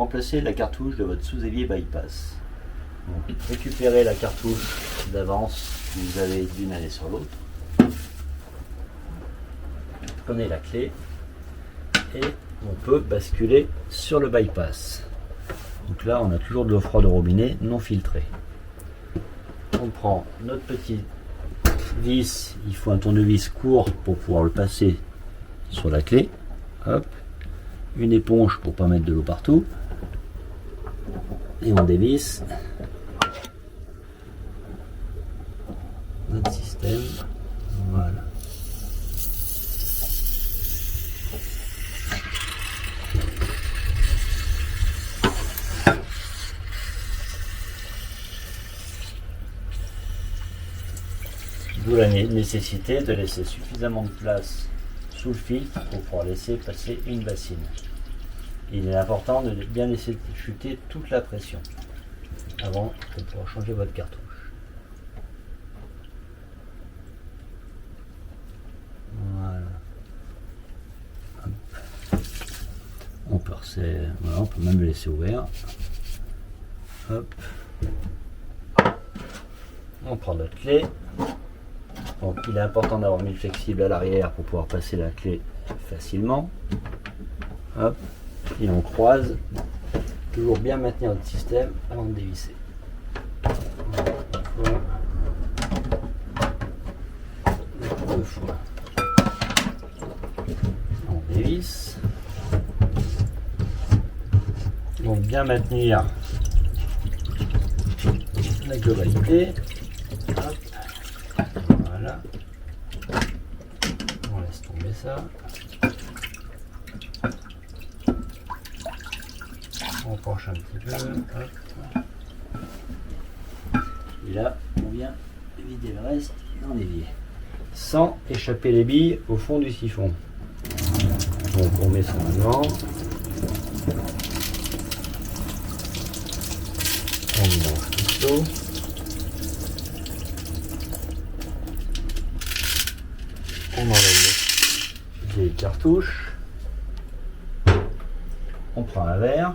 remplacer la cartouche de votre sous-évier bypass. Donc, récupérez la cartouche d'avance que vous avez d'une année sur l'autre. Prenez la clé et on peut basculer sur le bypass. Donc là, on a toujours de l'eau froide au robinet non filtrée. On prend notre petit vis, il faut un tournevis court pour pouvoir le passer sur la clé. Hop. Une éponge pour pas mettre de l'eau partout. Et on dévisse notre système. Voilà. D'où la nécessité de laisser suffisamment de place sous le filtre pour pouvoir laisser passer une bassine. Il est important de bien laisser chuter toute la pression avant de pouvoir changer votre cartouche. Voilà. On peut même le laisser ouvert. Hop. On prend notre clé. Donc il est important d'avoir mis le flexible à l'arrière pour pouvoir passer la clé facilement. Hop. Et on croise. Toujours bien maintenir notre système avant de dévisser. Deux fois. On dévisse. Donc bien maintenir la globalité. Hop. Voilà. On laisse tomber ça. On penche un petit peu. Hop. Et là, on vient vider le reste dans l'évier. Sans échapper les billes au fond du siphon. Donc on met ça devant. On mélange tout chaud. On enlève les cartouches. On prend un verre.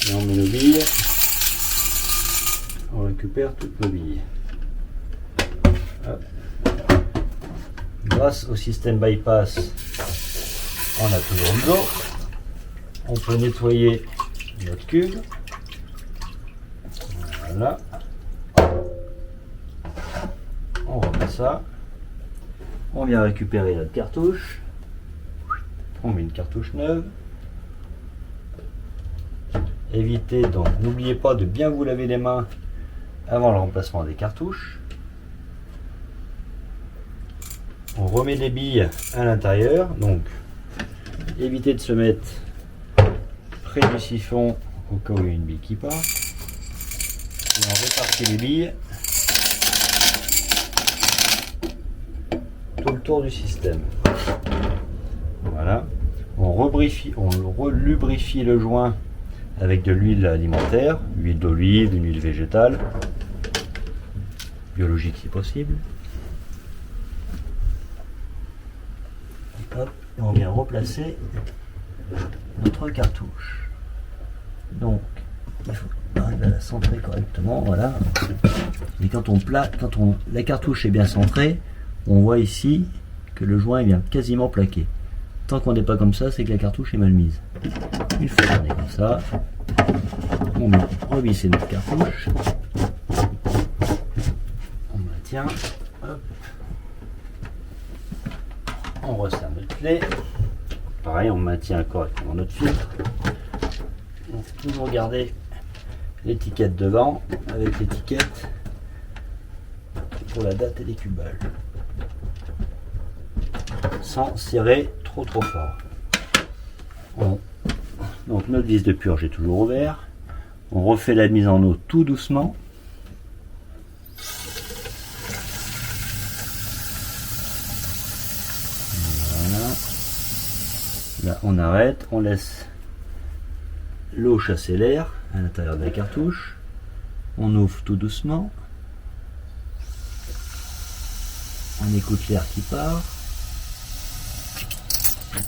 Et on met nos billes. On récupère toutes nos billes. Hop. Grâce au système bypass, on a toujours de l'eau. On peut nettoyer notre cube. Voilà. On remet ça. On vient récupérer notre cartouche. On met une cartouche neuve. Évitez donc, n'oubliez pas de bien vous laver les mains avant le remplacement des cartouches. On remet les billes à l'intérieur, donc évitez de se mettre près du siphon au cas où il y a une bille qui part. Et on répartit les billes tout le tour du système. Voilà. On relubrifie le joint avec de l'huile alimentaire, huile d'olive, une huile végétale, biologique si possible. Hop, et on vient replacer notre cartouche. Donc, il faut arriver à la centrer correctement, voilà. Et quand la cartouche est bien centrée, on voit ici que le joint est bien quasiment plaqué. Tant qu'on n'est pas comme ça, c'est que la cartouche est mal mise. Une fois qu'on est comme ça, on va revisser notre cartouche. On maintient. Hop. On resserre notre clé. Pareil, on maintient correctement notre filtre. On peut toujours garder l'étiquette devant avec l'étiquette pour la date et les cubages. Sans serrer trop fort. Donc notre vis de purge est toujours ouvert. On refait la mise en eau tout doucement. Voilà. Là on arrête, on laisse l'eau chasser l'air à l'intérieur de la cartouche. On ouvre tout doucement. On écoute l'air qui part.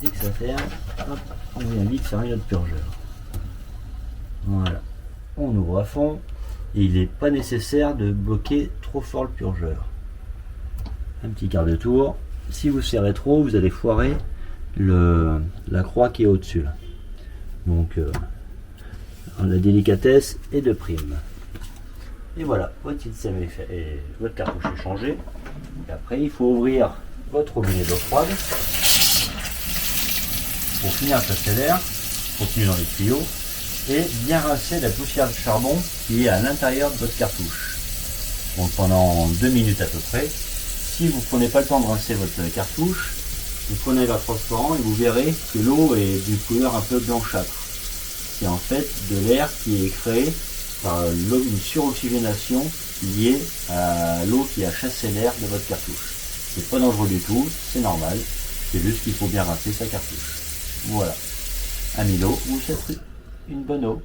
Dès que ça ferme, hop, on vient vite fermer notre purgeur. Voilà. On ouvre à fond. Et il n'est pas nécessaire de bloquer trop fort le purgeur. Un petit quart de tour. Si vous serrez trop, vous allez foirer la croix qui est au-dessus. Donc, la délicatesse est de prime. Et voilà, votre système est fait, et votre cartouche est changé. Et après, il faut ouvrir votre robinet d'eau froide pour finir passer l'air, continue dans les tuyaux, et bien rincer la poussière de charbon qui est à l'intérieur de votre cartouche. Donc pendant 2 minutes à peu près. Si vous ne prenez pas le temps de rincer votre cartouche, vous prenez un verre transparent et vous verrez que l'eau est d'une couleur un peu blanchâtre. C'est en fait de l'air qui est créé par une suroxygénation liée à l'eau qui a chassé l'air de votre cartouche. C'est pas dangereux du tout, c'est normal, c'est juste qu'il faut bien rincer sa cartouche. Voilà. Un Milo, vous faites une bonne eau.